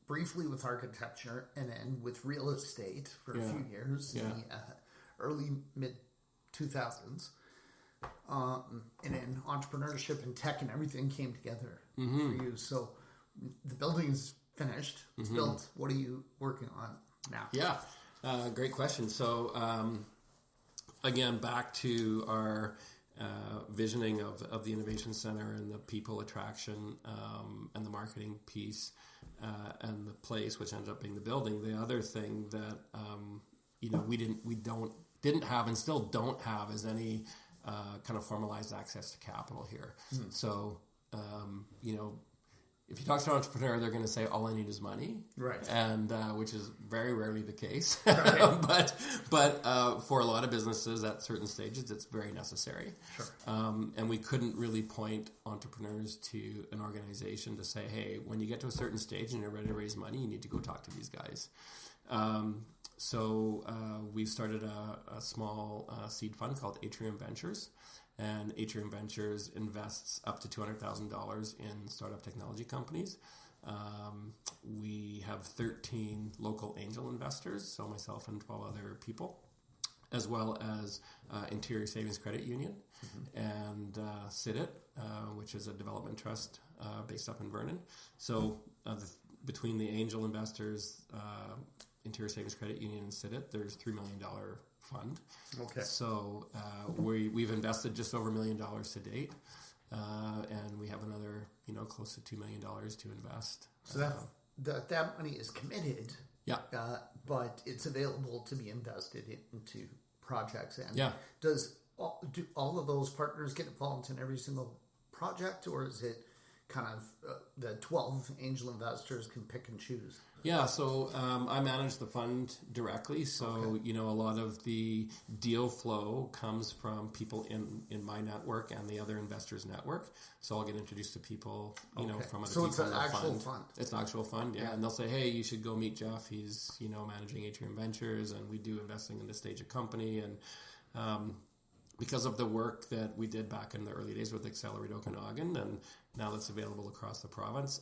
briefly with architecture and then with real estate for a few years in the early mid 2000s, and then entrepreneurship and tech and everything came together for you. So the building's finished. It's built. What are you working on now? Yeah, great question. So, again, back to our visioning of the Innovation Center and the people attraction and the marketing piece and the place, which ended up being the building. The other thing that we didn't have and still don't have is any kind of formalized access to capital here. So, if you talk to an entrepreneur, they're going to say, all I need is money. Right. And which is very rarely the case. Right. but for a lot of businesses at certain stages, it's very necessary. Sure. And we couldn't really point entrepreneurs to an organization to say, hey, when you get to a certain stage and you're ready to raise money, you need to go talk to these guys. So we started a small seed fund called Atrium Ventures. And Atrium Ventures invests up to $200,000 in startup technology companies. We have 13 local angel investors, so myself and 12 other people, as well as Interior Savings Credit Union and CITIT, which is a development trust based up in Vernon. So between the angel investors, Interior Savings Credit Union and CITIT, there's $3 million fund. Okay. So we've invested just over $1 million to date, and we have another close to $2 million to invest. So that money is committed. Yeah. But it's available to be invested into projects. And do all of those partners get involved in every single project, or is it kind of the 12 angel investors can pick and choose? Yeah, so I manage the fund directly. So, a lot of the deal flow comes from people in my network and the other investors' network. So I'll get introduced to people, from other people. So it's an actual fund. It's an actual fund, yeah. And they'll say, hey, you should go meet Jeff. He's, managing Atrium Ventures, and we do investing in this stage of company. And because of the work that we did back in the early days with Accelerate Okanagan, and now that's available across the province,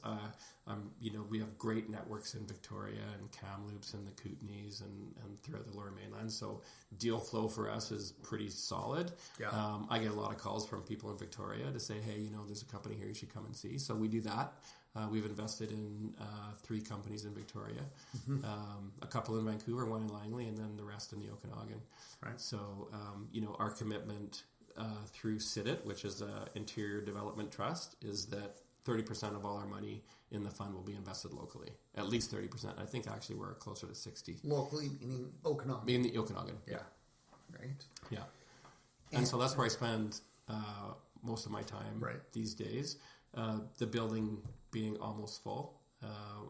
we have great networks in Victoria and Kamloops and the Kootenays and throughout the Lower Mainland. So deal flow for us is pretty solid. Yeah. I get a lot of calls from people in Victoria to say, hey, there's a company here you should come and see. So we do that. We've invested in 3 companies in Victoria, a couple in Vancouver, one in Langley, and then the rest in the Okanagan. Right. So, our commitment through CITIT, which is an interior development trust, is that 30% of all our money in the fund will be invested locally. At least 30%. I think actually we're closer to 60. Locally, meaning Okanagan. Meaning the Okanagan. Yeah. Right. Yeah. And so that's where I spend most of my time these days. The building being almost full.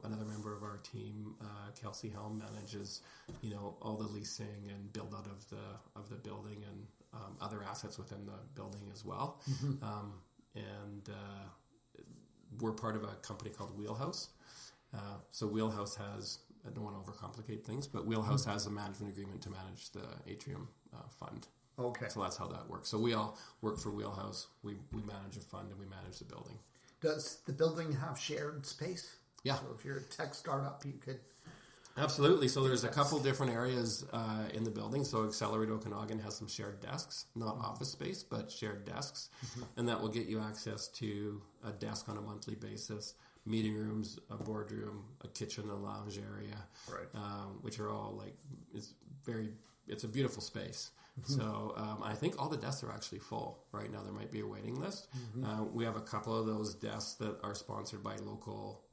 Another member of our team, Kelsey Helm, manages, all the leasing and build out of the building and other assets within the building as well. And we're part of a company called Wheelhouse. So Wheelhouse has, I don't want to overcomplicate things, but Wheelhouse has a management agreement to manage the Atrium fund. Okay. So that's how that works. So we all work for Wheelhouse. We manage a fund and we manage the building. Does the building have shared space? Yeah. So if you're a tech startup, you could... Absolutely. So there's a couple different areas in the building. So Accelerate Okanagan has some shared desks, not office space, but shared desks. And that will get you access to a desk on a monthly basis, meeting rooms, a boardroom, a kitchen, a lounge area, which are all it's a beautiful space. So I think all the desks are actually full right now. There might be a waiting list. We have a couple of those desks that are sponsored by local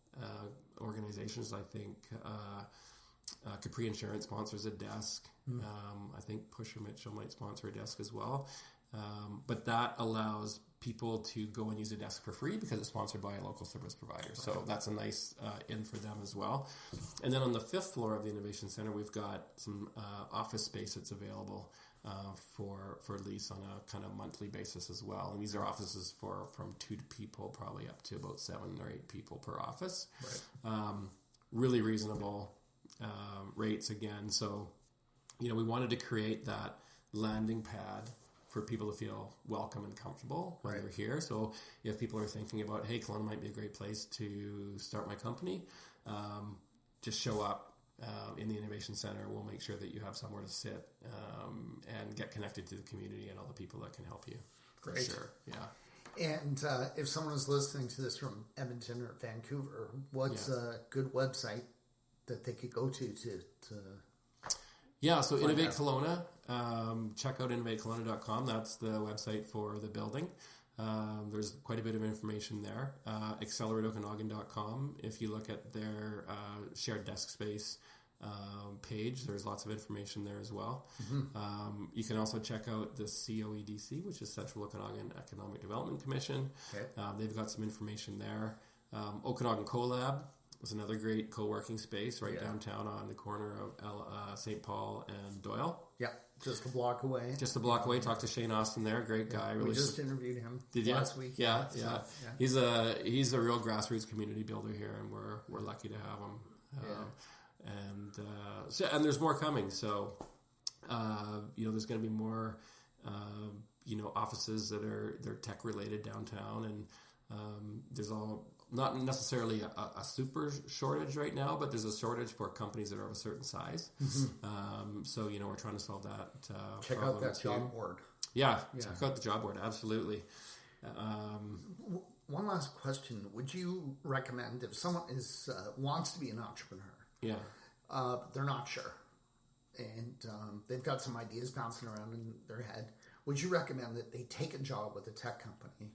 organizations. I think Capri Insurance sponsors a desk. I think Pusher Mitchell might sponsor a desk as well. But that allows people to go and use a desk for free because it's sponsored by a local service provider. So that's a nice in for them as well. And then on the 5th floor of the Innovation Center, we've got some office space that's available for lease on a kind of monthly basis as well. And these are offices from 2 people probably up to about 7 or 8 people per office. Really reasonable rates again. So, we wanted to create that landing pad for people to feel welcome and comfortable when they're here. So if people are thinking about, hey, Kelowna might be a great place to start my company, just show up in the Innovation Center. We'll make sure that you have somewhere to sit and get connected to the community and all the people that can help you. Great. Sure, yeah. And if someone is listening to this from Edmonton or Vancouver, what's a good website that they could go to Yeah, so Innovate Kelowna. Check out innovatekelowna.com. That's the website for the building. There's quite a bit of information there. AccelerateOkanagan.com. If you look at their shared desk space page, there's lots of information there as well. You can also check out the COEDC, which is Central Okanagan Economic Development Commission. They've got some information there. Okanagan CoLab was another great co-working space downtown on the corner of St. Paul and Doyle. Yeah, just a block away. Talked to Shane Austin there, great guy. We just interviewed him last week. Yeah. He's a real grassroots community builder here, and we're lucky to have him. And there's more coming. So there's going to be more offices that they're tech related downtown, and there's not necessarily a super shortage right now, but there's a shortage for companies that are of a certain size. So, we're trying to solve that Check out that job board. Yeah, check out the job board, absolutely. One last question. Would you recommend, if someone wants to be an entrepreneur, they're not sure, and they've got some ideas bouncing around in their head, would you recommend that they take a job with a tech company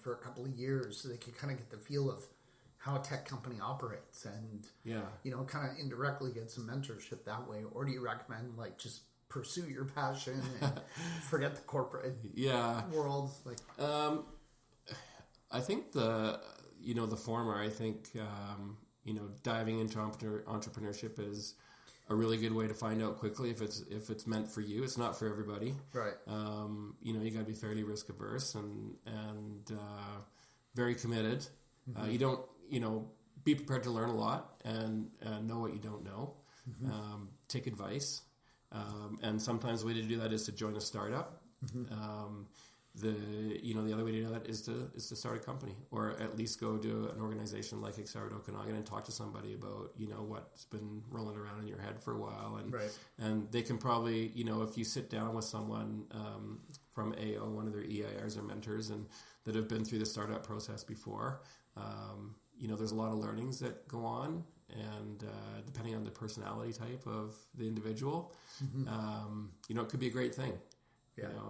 for a couple of years so they can kind of get the feel of how a tech company operates and, kind of indirectly get some mentorship that way? Or do you recommend just pursue your passion and forget the corporate world? I think the former, I think, diving into entrepreneurship is a really good way to find out quickly if it's meant for you. It's not for everybody. Right. You got to be fairly risk averse and very committed. You don't, be prepared to learn a lot and know what you don't know. Take advice. And sometimes the way to do that is to join a startup. The other way to do that is to start a company, or at least go to an organization like Accelerate Okanagan and talk to somebody about what's been rolling around in your head for a while, and they can probably if you sit down with someone from AO, one of their EIRs or mentors, and that have been through the startup process before, there's a lot of learnings that go on, and depending on the personality type of the individual, it could be a great thing.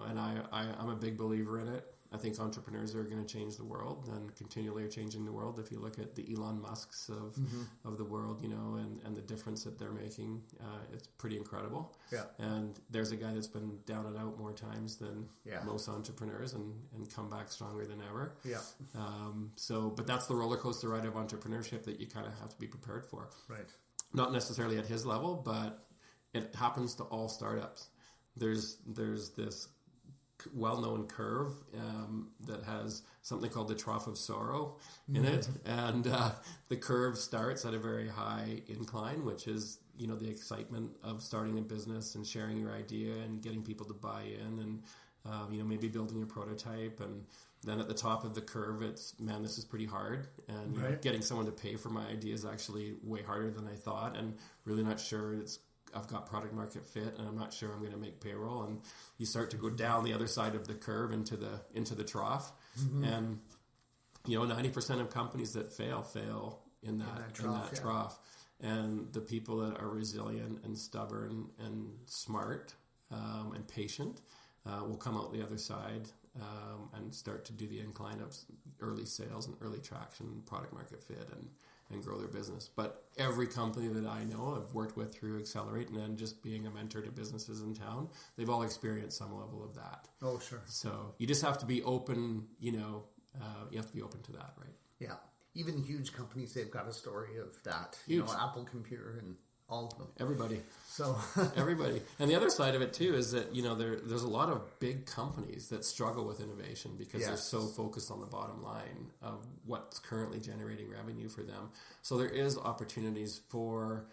And I'm a big believer in it. I think entrepreneurs are going to change the world and continually are changing the world. If you look at the Elon Musks of the world, and the difference that they're making, it's pretty incredible. Yeah. And there's a guy that's been down and out more times than most entrepreneurs and come back stronger than ever. Yeah. But that's the roller coaster ride of entrepreneurship that you kind of have to be prepared for. Right. Not necessarily at his level, but it happens to all startups. There's this well-known curve that has something called the trough of sorrow in it, and the curve starts at a very high incline, which is the excitement of starting a business and sharing your idea and getting people to buy in, and maybe building a prototype, and then at the top of the curve it's, man, this is pretty hard, and getting someone to pay for my idea is actually way harder than I thought, and really not sure I've got product market fit, and I'm not sure I'm going to make payroll. And you start to go down the other side of the curve into the trough, and 90% of companies that fail in that trough. And the people that are resilient and stubborn and smart and patient will come out the other side and start to do the incline of early sales and early traction, product market fit, and grow their business. But every company that I know, I've worked with through Accelerate and then just being a mentor to businesses in town, they've all experienced some level of that. Oh, sure. So you just have to be open, you have to be open to that, right? Yeah. Even huge companies, they've got a story of that. Huge. Apple Computer and all of them. Everybody. So everybody. And the other side of it too is that, there's a lot of big companies that struggle with innovation because they're so focused on the bottom line of what's currently generating revenue for them. So there is opportunities for,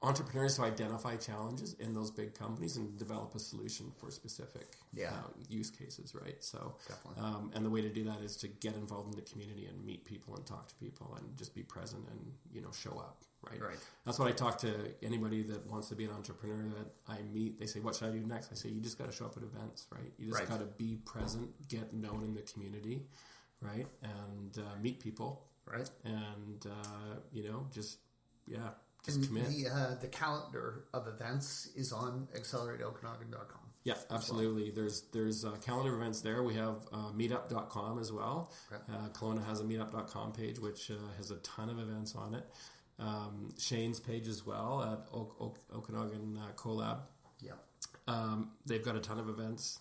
entrepreneurs to identify challenges in those big companies and develop a solution for specific use cases, right? So, and the way to do that is to get involved in the community and meet people and talk to people and just be present and, show up, right? That's what I talk to anybody that wants to be an entrepreneur that I meet. They say, what should I do next? I say, you just got to show up at events, right? You just got to be present, get known in the community, right? And meet people. Right. And, just and commit. The calendar of events is on accelerateokanagan.com. Yeah, absolutely. Well. There's calendar events there. We have meetup.com as well. Okay. Kelowna has a meetup.com page, which has a ton of events on it. Shane's page as well at Okanagan Collab. Yeah. They've got a ton of events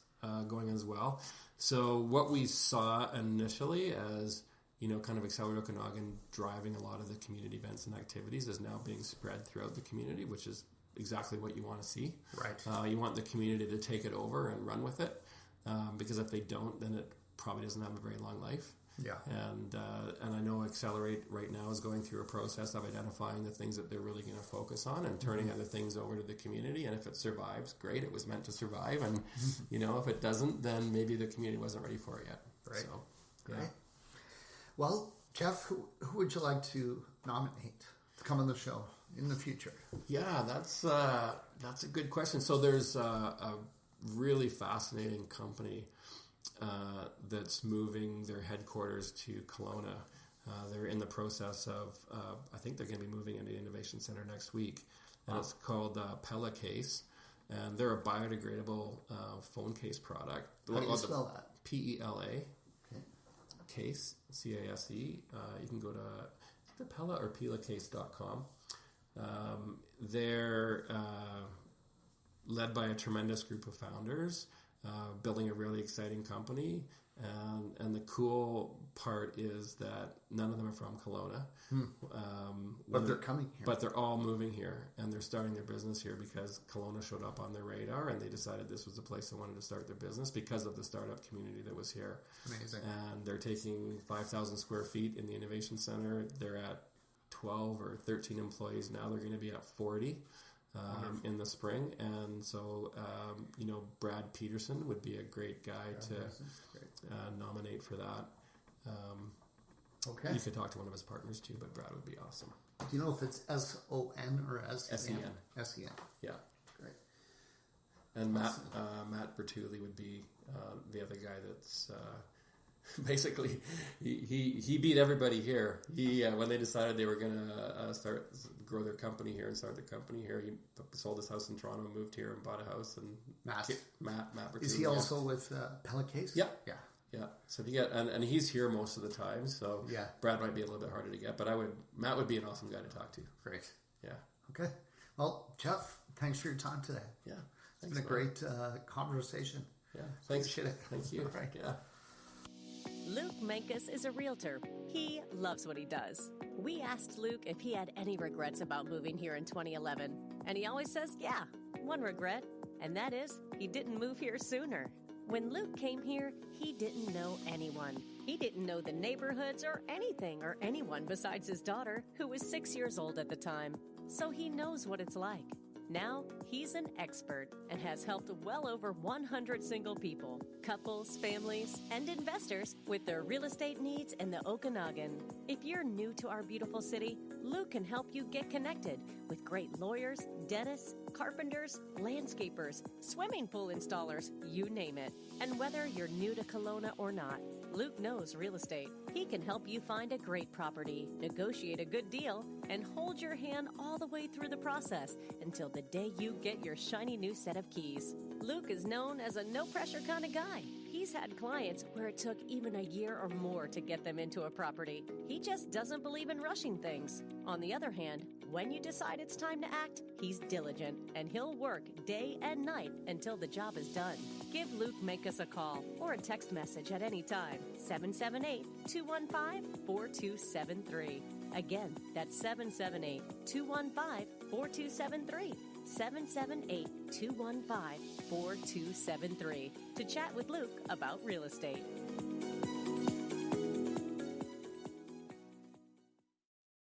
going as well. So what we saw initially as kind of Accelerate Okanagan driving a lot of the community events and activities is now being spread throughout the community, which is exactly what you want to see. Right. You want the community to take it over and run with it, because if they don't, then it probably doesn't have a very long life. Yeah. And I know Accelerate right now is going through a process of identifying the things that they're really going to focus on and turning other things over to the community. And if it survives, great. It was meant to survive. And, if it doesn't, then maybe the community wasn't ready for it yet. Right. So, yeah. Right. Well, Jeff, who would you like to nominate to come on the show in the future? Yeah, that's a good question. So there's a really fascinating company that's moving their headquarters to Kelowna. They're in the process of, I think they're going to be moving into the Innovation Center next week. And it's called Pella Case. And they're a biodegradable phone case product. How do you spell that? PELA. Case, CASE. You can go to the Pella or pelacase.com. They're led by a tremendous group of founders, building a really exciting company. And the cool part is that none of them are from Kelowna. But they're coming here. But they're all moving here, and they're starting their business here because Kelowna showed up on their radar, and they decided this was the place they wanted to start their business because of the startup community that was here. Amazing. And they're taking 5,000 square feet in the Innovation Center. They're at 12 or 13 employees now. They're going to be at 40 in the spring. And so, Brad Peterson would be a great guy to nominate for that. Okay. You could talk to one of his partners too, but Brad would be awesome. Do you know if it's SON or SEN? SEN. Yeah. Great. And Matt Bertulli would be the other guy that's basically, he beat everybody here. He when they decided they were going to grow their company here and start their company here, he sold his house in Toronto, moved here, and bought a house. And Matt is he also with Pellicase? Yeah. So if you get and he's here most of the time. So Brad might be a little bit harder to get, but Matt would be an awesome guy to talk to. Great. Yeah. Okay. Well, Jeff, thanks for your time today. Yeah. It's been a great conversation. Yeah. Thanks. Appreciate it. Thank you. All right. Yeah. Luke Mankus is a realtor. He loves what he does. We asked Luke if he had any regrets about moving here in 2011, and he always says, yeah, one regret, and that is he didn't move here sooner. When Luke came here, he didn't know anyone. He didn't know the neighborhoods or anything or anyone besides his daughter, who was 6 years old at the time. So he knows what it's like. Now, he's an expert and has helped well over 100 single people, couples, families, and investors with their real estate needs in the Okanagan. If you're new to our beautiful city, Luke can help you get connected with great lawyers, dentists, carpenters, landscapers, swimming pool installers, you name it. And whether you're new to Kelowna or not, Luke knows real estate. He can help you find a great property, negotiate a good deal, and hold your hand all the way through the process until the day you get your shiny new set of keys. Luke is known as a no-pressure kind of guy. He's had clients where it took even a year or more to get them into a property. He just doesn't believe in rushing things. On the other hand, when you decide it's time to act, he's diligent, and he'll work day and night until the job is done. Give Luke Mankus a call or a text message at any time, 778-215-4273. Again, that's 778-215-4273. 778-215-4273 to chat with Luke about real estate.